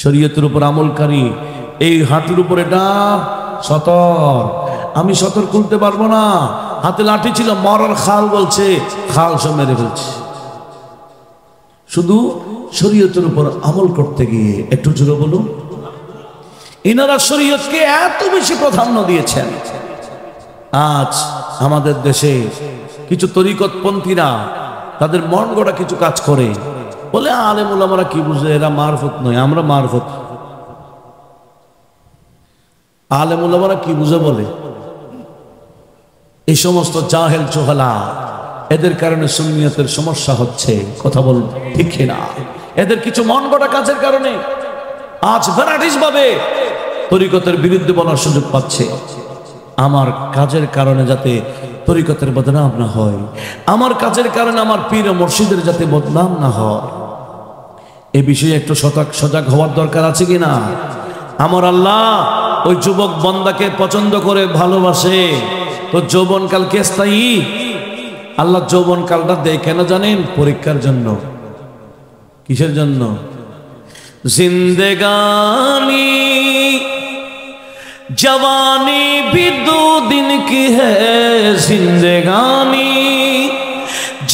শরীয়তের উপর আমলকারী, এই হাঁটুর উপর এটা সতর, আমি সতর খুলতে পারবো না। হাতে লাঠি ছিল, মরার খাল বলছে, খাল সব মেরে ফেলছে। শুধু শরীয়তের উপর আমল করতে গিয়ে, একটু জোরে বলুন। ইনারা শরীয়তকে এত বেশি প্রাধান্য দিয়েছেন। আজ আমাদের দেশে কিছু তরিকতপন্থীরা তাদের মন গড়া কিছু কাজ করে, বলে আলেম ওলামারা কি বুঝে, এরা মারফত নয়, আমরা মারফত। আলেম ওলামারা কি বুঝে বলে? এই সমস্ত জাহেল চোহালা, এদের কারণে সুন্নিয়তের সমস্যা হচ্ছে। কথা বল ঠিক না? এদের কিছু মন গড়া কাজের কারণে আজ ভ্যারাইটিস ভাবে তরিকতের বিরুদ্ধে বলার সুযোগ পাচ্ছে। আমার কাজের কারণে যাতে তরিকতের বদনাম না হয়, আমার কাজের কারণে আমার পীর ও মুর্শিদের যাতে বদনাম না হয়, এ বিষয়ে একটু সজাগ হওয়ার দরকার আছে কিনা? আমার আল্লাহ ওই যুবক বান্দাকে পছন্দ করে ভালোবাসে। তো যৌবনকালকে স্থায়ী, আল্লাহ যৌবনকালটা দেয় কেন জানেন? পরীক্ষার জন্য। কিসের জন্য? जिंदगानी जवानी भी दो दिन की है, जिंदगानी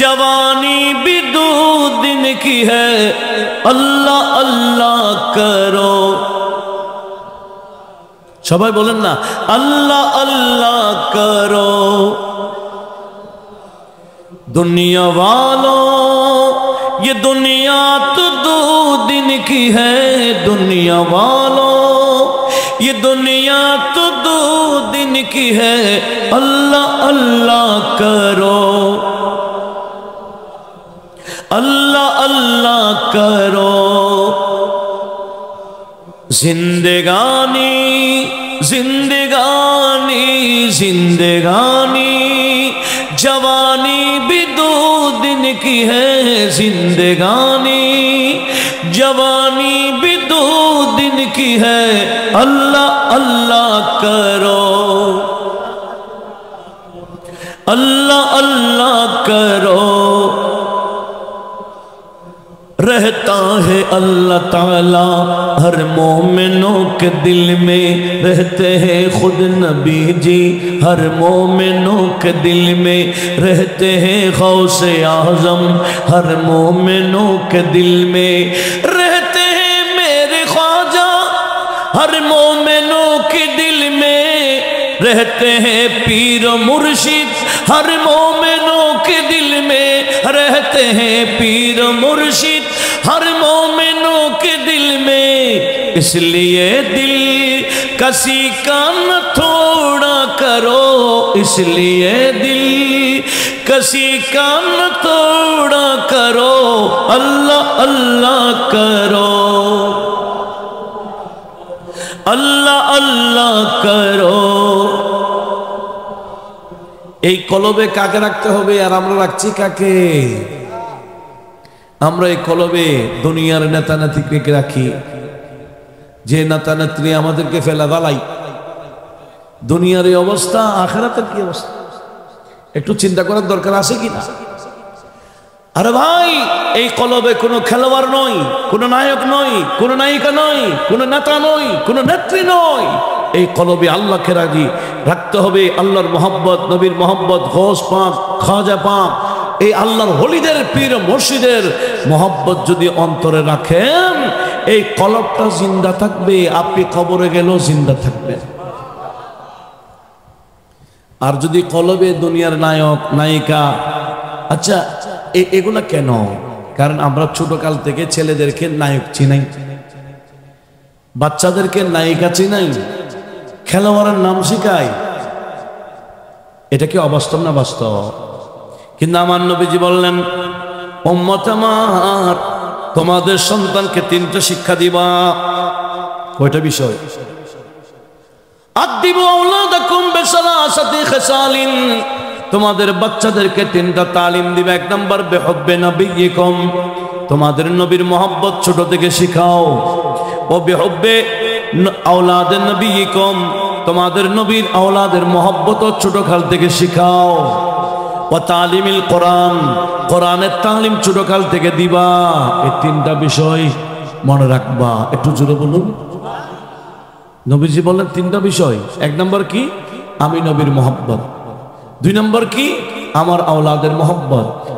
जवानी भी दो दिन की है, अल्लाह अल्लाह करो। সবাই বলেন না, अल्लाह अल्लाह करो। दुनिया वालों ये दुनिया तो दो दिन की है, दुनिया वालों ये दुनिया तो दो दिन की है, अल्लाह अल्लाह करो, अल्लाह अल्लाह करो। जिंदगानी जिंदगानी जिंदगानी जवानी भी दो दिन की है, जिंदगानी जवानी भी दो दिन की है, अल्लाह अल्लाह करो, अल्लाह अल्लाह करो। रहता है अल्लाह ताला हर मोमिनों के दिल में, रहते हैं खुद नबी जी हर मोमिनों के दिल में, रहते हैं गौसे आज़म हर मोमिनों के दिल में, रहते हैं मेरे ख्वाजा हर मोमिनों के दिल में, रहते हैं पीर मुर्शिद हर मोमिनों के दिल में, रहते हैं पीर मुर्शिद हर मोमिनों के दिल में। इसलिए दिल किसी का न थोड़ा करो, इसलिए दिल किसी का न थोड़ा करो, अल्लाह अल्लाह करो, अल्लाह अल्लाह करो। এই কলবে কাকে রাখতে হবে আর আমরা রাখছি কাকে? আমরা এই কলবে দুনিয়ার নেতা নেত্রীকে রাখি, যে নেতা নেত্রী আমাদেরকে ফেলা দালাই। দুনিয়ার এই অবস্থা, আখিরাতের কি অবস্থা একটু চিন্তা করার দরকার আছে কি না? আরে ভাই, এই কলবে কোনো খেলোয়াড় নয়, কোনো নায়ক নয়, কোনো নায়িকা নয়, কোনো নেতা নয়, কোনো নেত্রী নয়। এই কলবে আল্লাহকে রাখতে হবে। আল্লাহর মোহাব্বত, নবীর মোহাব্বত, গৌস পাক, খাজা পাক, এই আল্লাহর ওলিদের পীর মুর্শিদের মোহাব্বত যদি অন্তরে রাখেন, এই কলবটা জিন্দা থাকবে, আপনি কবরে গেলেও জিন্দা থাকবে। আর যদি কলবে দুনিয়ার নায়ক নায়িকা, আচ্ছা এগুলা কেন? কারণ আমরা ছোটকাল থেকে ছেলেদেরকে নায়ক চিনাই, বাচ্চাদেরকে নায়িকা চিনাই, খেলোয়াড়ের নাম শিখাই। এটা কি অবাস্তব না বাস্তব? কিন্তু আমার নবীজি বললেন, উম্মত আমার, তোমাদের সন্তানকে তিনটা শিক্ষা দিবা। কয়টা বিষয়? আদিবু আওলাদাকুম বিসালাসাতি খিসালিন, তোমাদের বাচ্চাদেরকে তিনটা তালিম দিবে। এক নাম্বার বিহুব্বি নবিয়্যিকুম, তোমাদের নবীর মোহাব্বত ছোট থেকে শিখাও। ও বিহুব্বি আওলাদে নবিয়্যিকুম, তোমাদের নবীর আওলাদের মোহাব্বত ছোট কাল থেকে শিখাও। ও তালিমিল কোরআন, কোরআনের তালিম ছোট কাল থেকে দিবা। এই তিনটা বিষয় মনে রাখবা। একটু জোরে বলুন। নবীজি বললেন তিনটা বিষয়। এক নম্বর কি? আমি নবীর মোহাব্বত। দুই নম্বর কি? আমার আওলাদের মোহাব্বত।